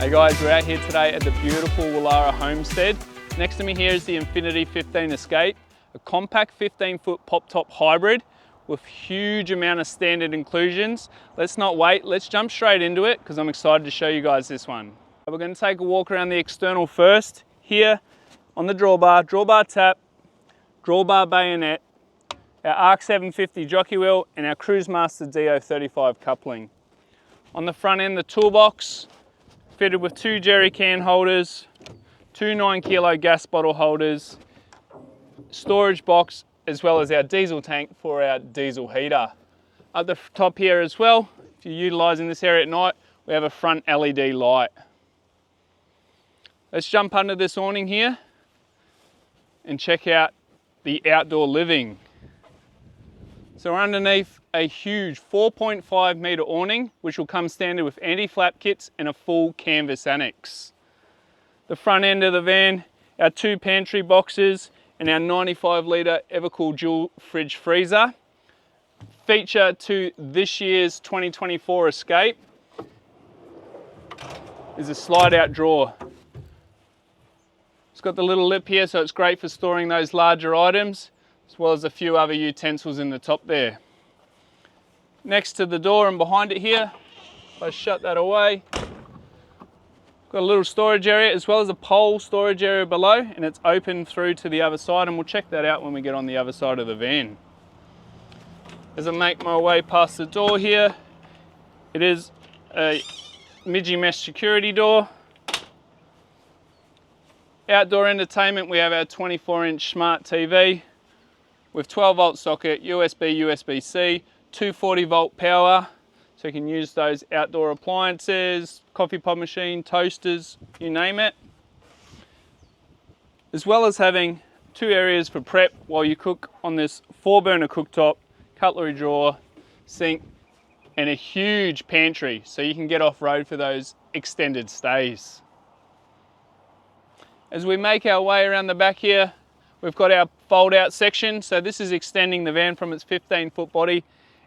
Hey guys, we're out here today at the beautiful Willara homestead. Next to me here is the Infinity 15 Escape, a compact 15-foot pop-top hybrid with huge amount of standard inclusions. Let's not wait, let's jump straight into it because I'm excited to show you guys this one. We're going to take a walk around the external first. Here on the drawbar tap, drawbar bayonet, our ARC 750 jockey wheel and our Cruisemaster DO35 coupling. On the front end, the toolbox fitted with 2 jerry can holders, 2 9-kilo gas bottle holders, storage box, as well as our diesel tank for our diesel heater. Up the top here as well, if you're utilising this area at night, we have a front LED light. Let's jump under this awning here and check out the outdoor living. So we're underneath a huge 4.5 metre awning, which will come standard with anti-flap kits and a full canvas annex. The front end of the van, our 2 pantry boxes and our 95 litre Evercool dual fridge freezer. Feature to this year's 2024 Escape is a slide out drawer. It's got the little lip here, so it's great for storing those larger items, as well as a few other utensils in the top there. Next to the door and behind it here, if I shut that away, got a little storage area as well as a pole storage area below, and it's open through to the other side, and we'll check that out when we get on the other side of the van. As I make my way past the door here, it is a Midgie mesh security door. Outdoor entertainment, we have our 24-inch smart TV with 12-volt socket, USB, USB-C, 240-volt power, so you can use those outdoor appliances, coffee pod machine, toasters, you name it. As well as having 2 areas for prep while you cook on this 4-burner cooktop, cutlery drawer, sink, and a huge pantry, so you can get off-road for those extended stays. As we make our way around the back here, we've got our fold-out section. So this is extending the van from its 15-foot body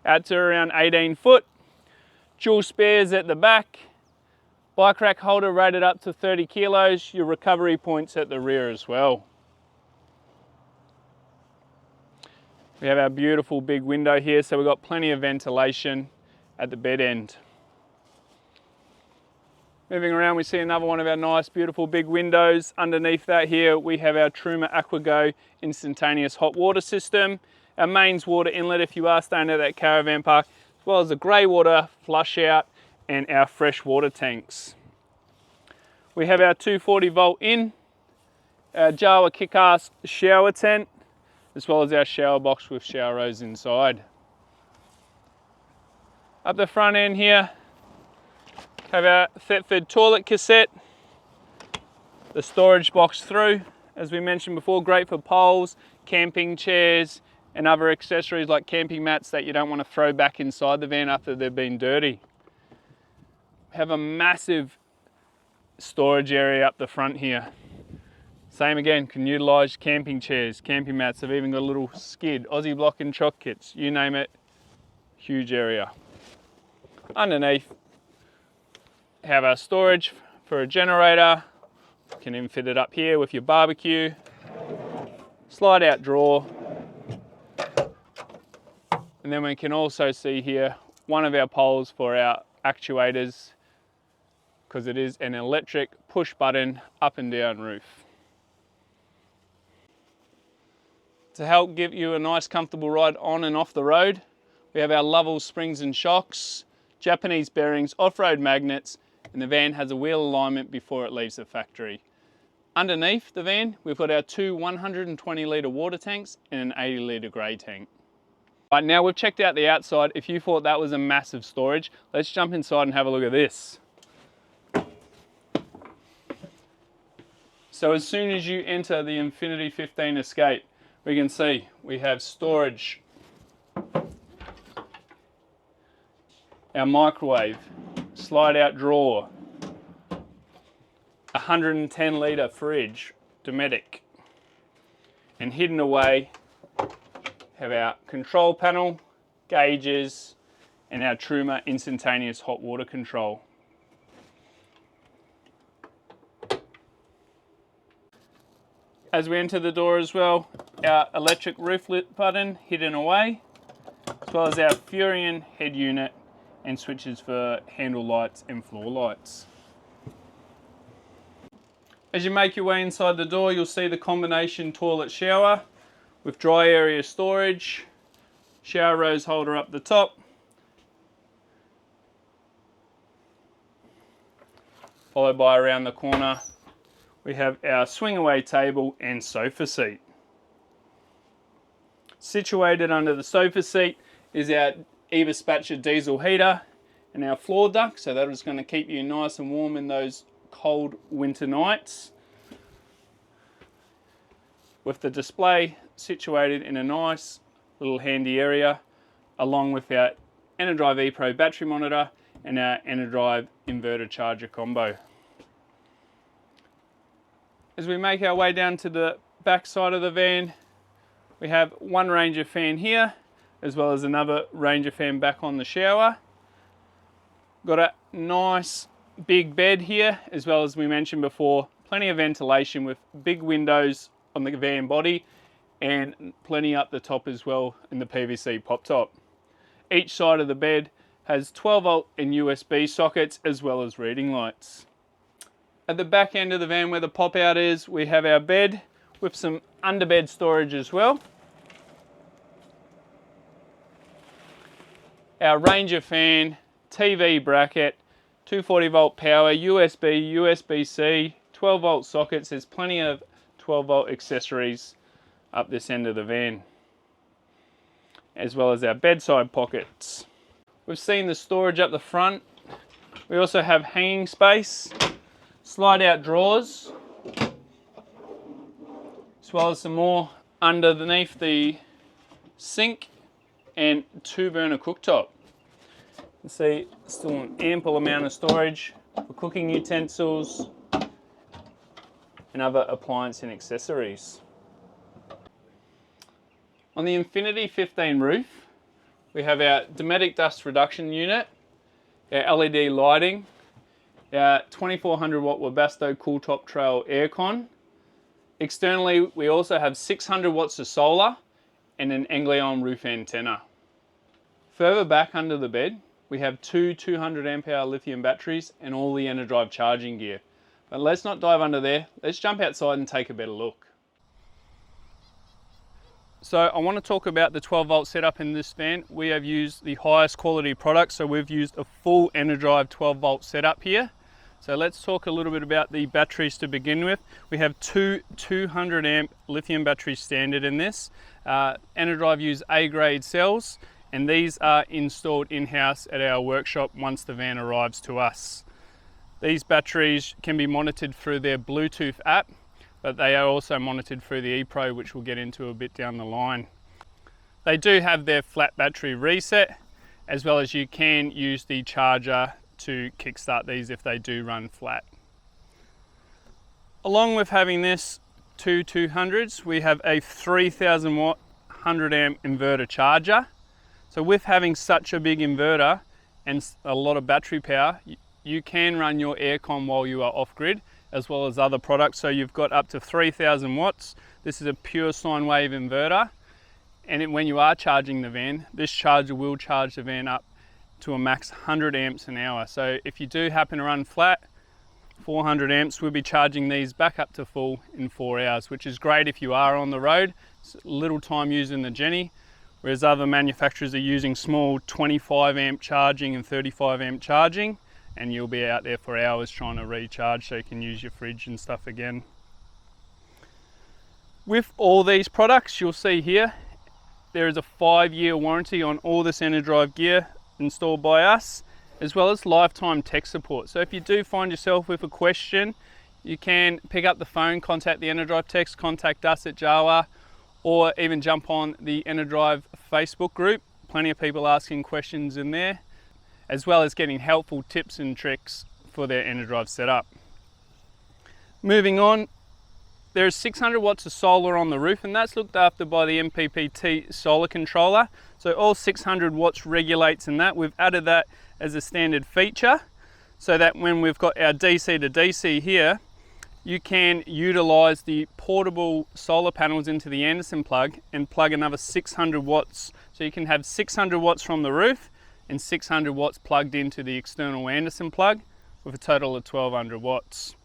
out to around 18 foot. Dual spares at the back. Bike rack holder rated up to 30 kilos. Your recovery points at the rear as well. We have our beautiful big window here, so we've got plenty of ventilation at the bed end. Moving around, we see another one of our nice, beautiful big windows. Underneath that here, we have our Truma AquaGo instantaneous hot water system, our mains water inlet if you are staying at that caravan park, as well as a grey water flush out and our fresh water tanks. We have our 240-volt in, our JAWA kick-ass shower tent, as well as our shower box with shower rose inside. Up the front end here, have our Thetford toilet cassette, the storage box through, as we mentioned before, great for poles, camping chairs, and other accessories like camping mats that you don't want to throw back inside the van after they've been dirty. Have a massive storage area up the front here. Same again, can utilise camping chairs, camping mats. They've even got a little skid, Aussie block and chock kits, you name it, huge area. Underneath, have our storage for a generator. You can even fit it up here with your barbecue. Slide out drawer. And then we can also see here one of our poles for our actuators, because it is an electric push button up and down roof. To help give you a nice comfortable ride on and off the road, we have our Lovell springs and shocks, Japanese bearings, off-road magnets, and the van has a wheel alignment before it leaves the factory. Underneath the van, we've got our 2 120 litre water tanks and an 80 litre grey tank. Right, now we've checked out the outside. If you thought that was a massive storage, let's jump inside and have a look at this. So as soon as you enter the Infinity 15 Escape, we can see we have storage, our microwave, slide out drawer, 110 litre fridge, Dometic, and hidden away have our control panel, gauges, and our Truma instantaneous hot water control. As we enter the door as well, our electric roof lit button hidden away, as well as our Furion head unit and switches for handle lights and floor lights. As you make your way inside the door, you'll see the combination toilet shower with dry area storage, shower rose holder up the top, followed by around the corner we have our swing away table and sofa seat. Situated under the sofa seat is our Evaspatcher diesel heater and our floor duct, so that is going to keep you nice and warm in those cold winter nights, with the display situated in a nice little handy area, along with our EnerDrive ePro battery monitor and our EnerDrive inverter charger combo. As we make our way down to the back side of the van, we have one Ranger fan here, as well as another Ranger fan back on the shower. Got a nice big bed here, as well as we mentioned before, plenty of ventilation with big windows on the van body and plenty up the top as well in the PVC pop top. Each side of the bed has 12 volt and USB sockets, as well as reading lights. At the back end of the van where the pop out is, we have our bed with some underbed storage as well. Our Ranger fan, TV bracket, 240 volt power, USB, USB-C, 12 volt sockets. There's plenty of 12 volt accessories up this end of the van, as well as our bedside pockets. We've seen the storage up the front. We also have hanging space, slide out drawers, as well as some more underneath the sink and 2 burner cooktop. You see still an ample amount of storage for cooking utensils and other appliance and accessories. On the Infinity 15 roof, we have our Dometic dust reduction unit, our LED lighting, our 2400 watt Webasto cool top trail aircon. Externally, we also have 600 watts of solar and an Anglion roof antenna. Further back under the bed, we have 2 200 amp hour lithium batteries and all the EnerDrive charging gear. But let's not dive under there. Let's jump outside and take a better look. So I want to talk about the 12 volt setup in this van. We have used the highest quality product, so we've used a full EnerDrive 12 volt setup here. So let's talk a little bit about the batteries to begin with. We have 2 200 amp lithium batteries standard in this. EnerDrive use A grade cells, and these are installed in-house at our workshop once the van arrives to us. These batteries can be monitored through their Bluetooth app, but they are also monitored through the ePro, which we'll get into a bit down the line. They do have their flat battery reset, as well as you can use the charger to kickstart these if they do run flat. Along with having this 2 200s, we have a 3000 watt 100 amp inverter charger. So with having such a big inverter and a lot of battery power, you can run your aircon while you are off grid, as well as other products. So you've got up to 3000 watts. This is a pure sine wave inverter. And when you are charging the van, this charger will charge the van up to a max 100 amps an hour. So if you do happen to run flat, 400 amps, we'll be charging these back up to full in 4 hours, which is great if you are on the road. It's little time using the Jenny, whereas other manufacturers are using small 25 amp charging and 35 amp charging, and you'll be out there for hours trying to recharge so you can use your fridge and stuff again. With all these products, you'll see here, there is a 5-year warranty on all this EnerDrive gear installed by us, as well as lifetime tech support. So if you do find yourself with a question, you can pick up the phone, contact the EnerDrive techs, contact us at JAWA, or even jump on the EnerDrive Facebook group. Plenty of people asking questions in there, as well as getting helpful tips and tricks for their EnerDrive setup. Moving on, there's 600 watts of solar on the roof, and that's looked after by the MPPT solar controller. So all 600 watts regulates in that. We've added that as a standard feature, so that when we've got our DC to DC here, you can utilize the portable solar panels into the Anderson plug and plug another 600 watts. So you can have 600 watts from the roof and 600 watts plugged into the external Anderson plug with a total of 1200 watts.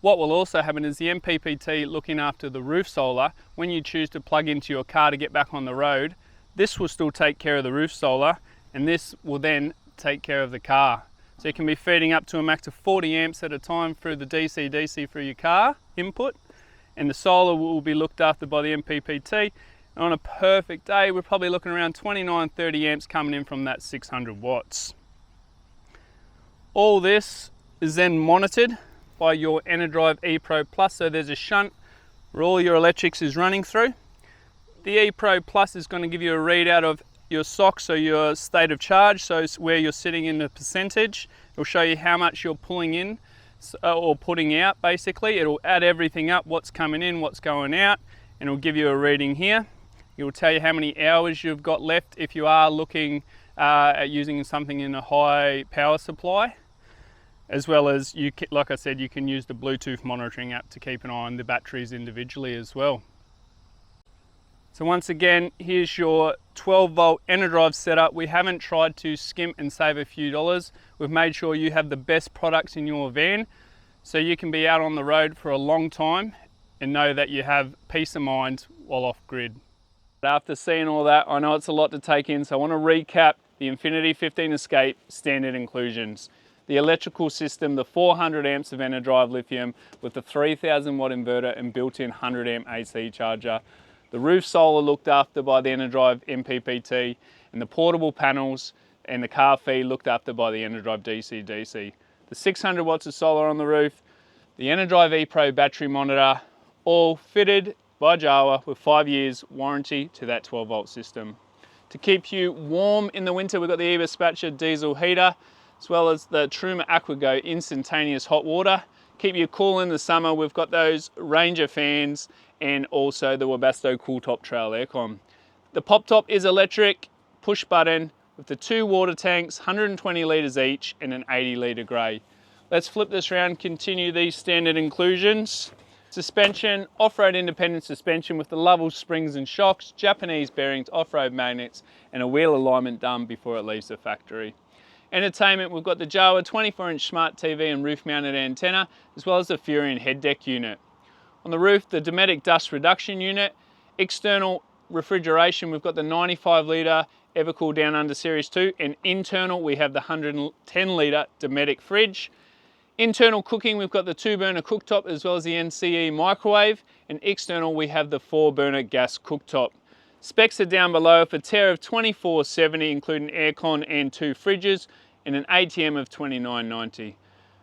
What will also happen is the MPPT looking after the roof solar, when you choose to plug into your car to get back on the road, this will still take care of the roof solar and this will then take care of the car. So you can be feeding up to a max of 40 amps at a time through the DC through your car input, and the solar will be looked after by the MPPT. And on a perfect day, we're probably looking around 29-30 amps coming in from that 600 watts. All this is then monitored by your EnerDrive ePro Plus. So there's a shunt where all your electrics is running through. The ePro Plus is going to give you a readout of your SOC, so your state of charge, so where you're sitting in the percentage. It'll show you how much you're pulling in or putting out basically. It'll add everything up, what's coming in, what's going out, and it'll give you a reading here. It will tell you how many hours you've got left if you are looking at using something in a high power supply, as well as, like I said, you can use the Bluetooth monitoring app to keep an eye on the batteries individually as well. So once again, here's your 12 volt EnerDrive setup. We haven't tried to skimp and save a few dollars. We've made sure you have the best products in your van so you can be out on the road for a long time and know that you have peace of mind while off grid. After seeing all that, I know it's a lot to take in, so I want to recap the Infinity 15 Escape standard inclusions. The electrical system, the 400 amps of EnerDrive lithium with the 3000 watt inverter and built-in 100 amp AC charger. The roof solar looked after by the EnerDrive MPPT, and the portable panels and the car feed looked after by the EnerDrive DC. The 600 watts of solar on the roof, the EnerDrive ePro battery monitor, all fitted by JAWA with 5 years warranty to that 12 volt system. To keep you warm in the winter, we've got the eDispatcher diesel heater, as well as the Truma AquaGo instantaneous hot water. Keep you cool in the summer, we've got those Ranger fans and also the Webasto Cool Top Trail Aircon. The pop top is electric, push button, with the 2 water tanks, 120 litres each, and an 80 litre grey. Let's flip this around, continue these standard inclusions. Suspension, off-road independent suspension with the Lovell springs and shocks, Japanese bearings, off-road magnets, and a wheel alignment done before it leaves the factory. Entertainment, we've got the JAWA 24-inch smart TV and roof-mounted antenna, as well as the Furion head deck unit. On the roof, the Dometic dust reduction unit. External refrigeration, we've got the 95 litre Evercool Down Under Series 2, and internal we have the 110 litre Dometic fridge. Internal cooking, we've got the 2-burner cooktop as well as the NCE microwave, and external we have the 4-burner gas cooktop. Specs are down below for tear of 2470, including aircon and 2 fridges, and an ATM of 2990.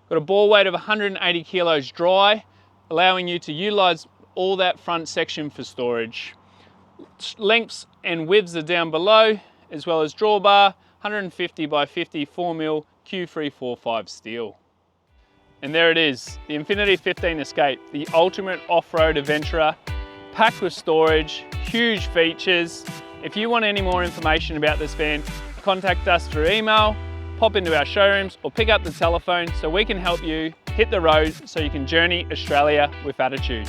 Got a bore weight of 180 kilos dry, allowing you to utilise all that front section for storage. Lengths and widths are down below, as well as drawbar, 150 by 50 4mm Q345 steel. And there it is, the Infinity 15 Escape, the ultimate off-road adventurer, packed with storage, huge features. If you want any more information about this van, contact us through email, pop into our showrooms, or pick up the telephone so we can help you hit the road so you can journey Australia with attitude.